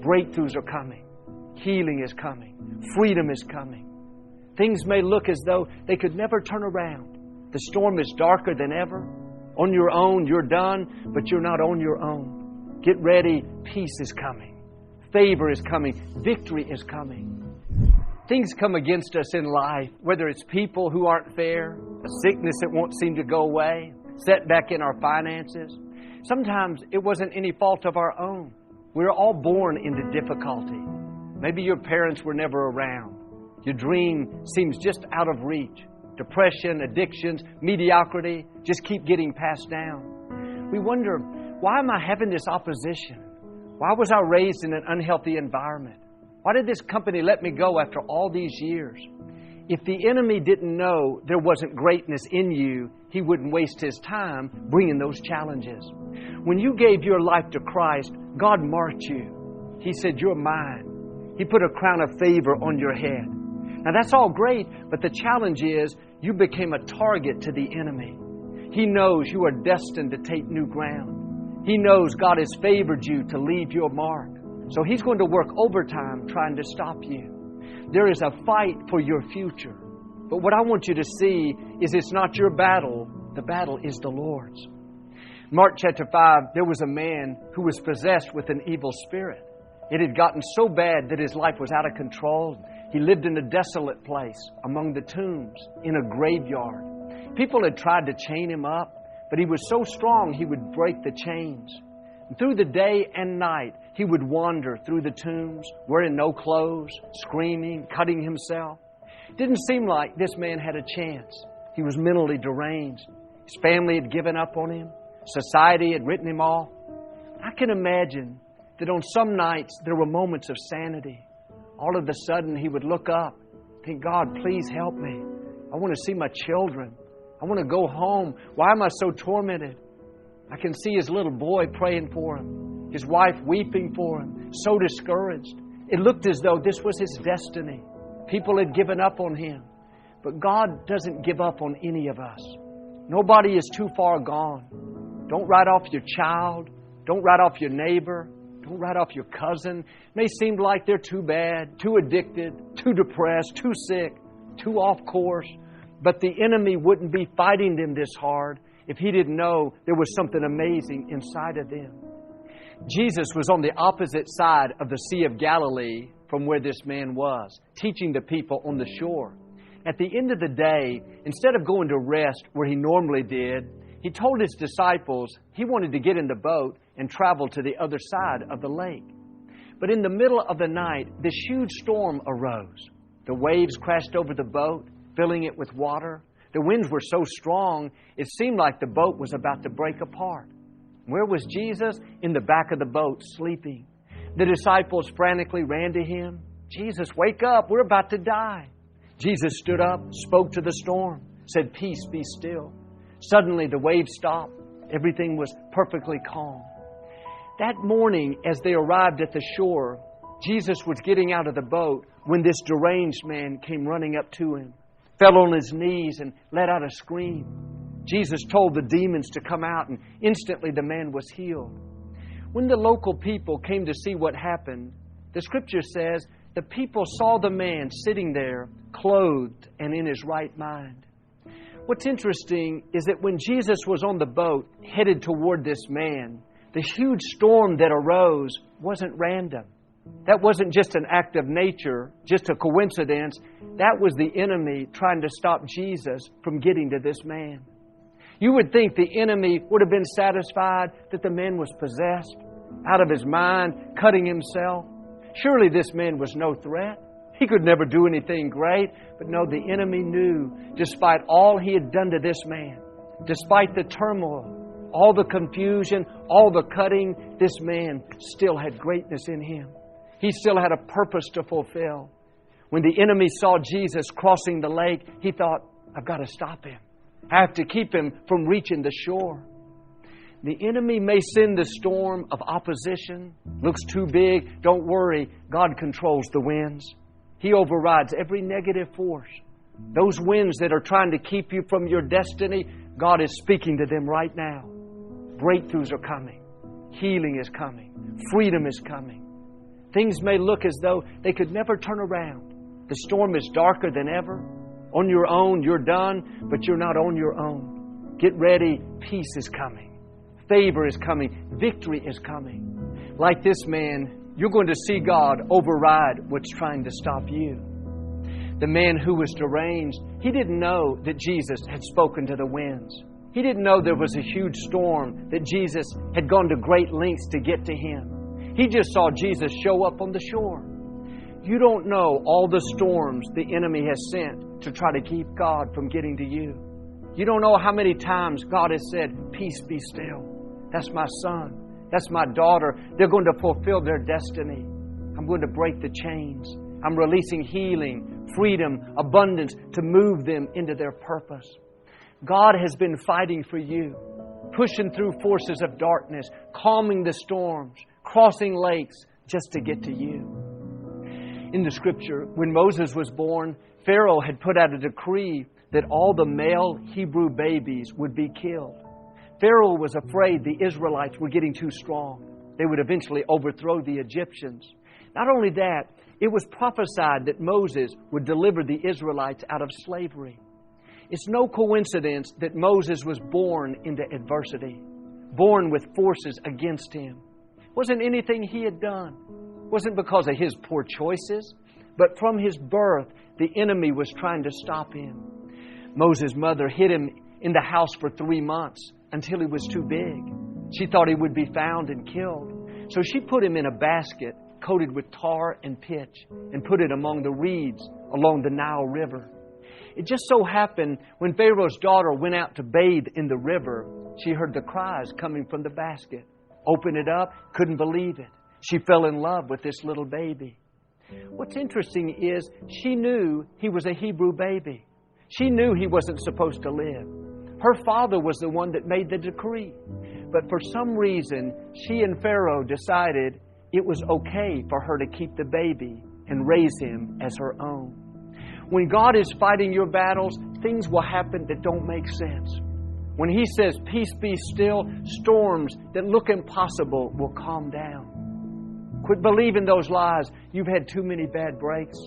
Breakthroughs are coming. Healing is coming. Freedom is coming. Things may look as though they could never turn around. The storm is darker than ever. On your own, you're done, but you're not on your own. Get ready. Peace is coming. Favor is coming. Victory is coming. Things come against us in life, whether it's people who aren't fair, a sickness that won't seem to go away, setback in our finances. Sometimes it wasn't any fault of our own. We're all born into difficulty. Maybe your parents were never around. Your dream seems just out of reach. Depression, addictions, mediocrity just keep getting passed down. We wonder, why am I having this opposition? Why was I raised in an unhealthy environment? Why did this company let me go after all these years? If the enemy didn't know there wasn't greatness in you, he wouldn't waste his time bringing those challenges. When you gave your life to Christ, God marked you. He said, you're mine. He put a crown of favor on your head. Now that's all great, but the challenge is you became a target to the enemy. He knows you are destined to take new ground. He knows God has favored you to leave your mark. So He's going to work overtime trying to stop you. There is a fight for your future. But what I want you to see is it's not your battle. The battle is the Lord's. Mark chapter 5, there was a man who was possessed with an evil spirit. It had gotten so bad that his life was out of control. He lived in a desolate place among the tombs in a graveyard. People had tried to chain him up, but he was so strong he would break the chains. And through the day and night, he would wander through the tombs, wearing no clothes, screaming, cutting himself. It didn't seem like this man had a chance. He was mentally deranged. His family had given up on him. Society had written him off. I can imagine that on some nights there were moments of sanity. All of a sudden he would look up, think, God, please help me. I want to see my children. I want to go home. Why am I so tormented? I can see his little boy praying for him, his wife weeping for him, so discouraged. It looked as though this was his destiny. People had given up on him. But God doesn't give up on any of us. Nobody is too far gone. Don't write off your child. Don't write off your neighbor. Don't write off your cousin. It may seem like they're too bad, too addicted, too depressed, too sick, too off course. But the enemy wouldn't be fighting them this hard if he didn't know there was something amazing inside of them. Jesus was on the opposite side of the Sea of Galilee from where this man was, teaching the people on the shore. At the end of the day, instead of going to rest where he normally did, he told his disciples he wanted to get in the boat and travel to the other side of the lake. But in the middle of the night, this huge storm arose. The waves crashed over the boat, filling it with water. The winds were so strong, it seemed like the boat was about to break apart. Where was Jesus? In the back of the boat, sleeping. The disciples frantically ran to him. Jesus, wake up. We're about to die. Jesus stood up, spoke to the storm, said, peace, be still. Suddenly the waves stopped. Everything was perfectly calm. That morning, as they arrived at the shore, Jesus was getting out of the boat when this deranged man came running up to him, fell on his knees and let out a scream. Jesus told the demons to come out, and instantly the man was healed. When the local people came to see what happened, the Scripture says the people saw the man sitting there, clothed and in his right mind. What's interesting is that when Jesus was on the boat headed toward this man, the huge storm that arose wasn't random. That wasn't just an act of nature, just a coincidence. That was the enemy trying to stop Jesus from getting to this man. You would think the enemy would have been satisfied that the man was possessed, out of his mind, cutting himself. Surely this man was no threat. He could never do anything great. But no, the enemy knew, despite all he had done to this man, despite the turmoil, all the confusion, all the cutting, this man still had greatness in him. He still had a purpose to fulfill. When the enemy saw Jesus crossing the lake, he thought, I've got to stop him. I have to keep him from reaching the shore. The enemy may send the storm of opposition. Looks too big. Don't worry. God controls the winds. He overrides every negative force. Those winds that are trying to keep you from your destiny, God is speaking to them right now. Breakthroughs are coming. Healing is coming. Freedom is coming. Things may look as though they could never turn around. The storm is darker than ever. On your own, you're done, but you're not on your own. Get ready. Peace is coming. Favor is coming. Victory is coming. Like this man, you're going to see God override what's trying to stop you. The man who was deranged, he didn't know that Jesus had spoken to the winds. He didn't know there was a huge storm, that Jesus had gone to great lengths to get to him. He just saw Jesus show up on the shore. You don't know all the storms the enemy has sent to try to keep God from getting to you. You don't know how many times God has said, peace be still. That's my son. That's my daughter. They're going to fulfill their destiny. I'm going to break the chains. I'm releasing healing, freedom, abundance to move them into their purpose. God has been fighting for you, pushing through forces of darkness, calming the storms, crossing lakes just to get to you. In the Scripture, when Moses was born, Pharaoh had put out a decree that all the male Hebrew babies would be killed. Pharaoh was afraid the Israelites were getting too strong. They would eventually overthrow the Egyptians. Not only that, it was prophesied that Moses would deliver the Israelites out of slavery. It's no coincidence that Moses was born into adversity, born with forces against him. It wasn't anything he had done. It wasn't because of his poor choices, but from his birth, the enemy was trying to stop him. Moses' mother hid him in the house for 3 months until he was too big. She thought he would be found and killed. So she put him in a basket coated with tar and pitch and put it among the reeds along the Nile River. It just so happened when Pharaoh's daughter went out to bathe in the river, she heard the cries coming from the basket. Opened it up, couldn't believe it. She fell in love with this little baby. What's interesting is she knew he was a Hebrew baby. She knew he wasn't supposed to live. Her father was the one that made the decree. But for some reason, she and Pharaoh decided it was okay for her to keep the baby and raise him as her own. When God is fighting your battles, things will happen that don't make sense. When He says, peace be still, storms that look impossible will calm down. Quit believing those lies. You've had too many bad breaks.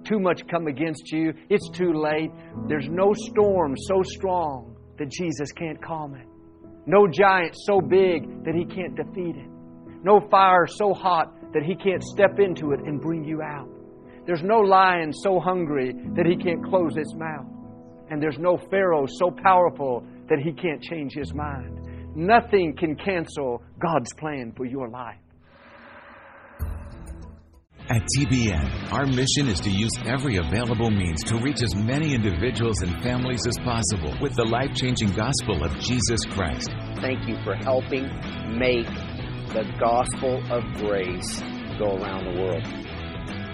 Too much come against you. It's too late. There's no storm so strong that Jesus can't calm it. No giant so big that He can't defeat it. No fire so hot that He can't step into it and bring you out. There's no lion so hungry that he can't close his mouth. And there's no Pharaoh so powerful that he can't change his mind. Nothing can cancel God's plan for your life. At TBN, our mission is to use every available means to reach as many individuals and families as possible with the life-changing gospel of Jesus Christ. Thank you for helping make the gospel of grace go around the world.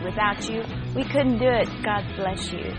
Without you, we couldn't do it. God bless you.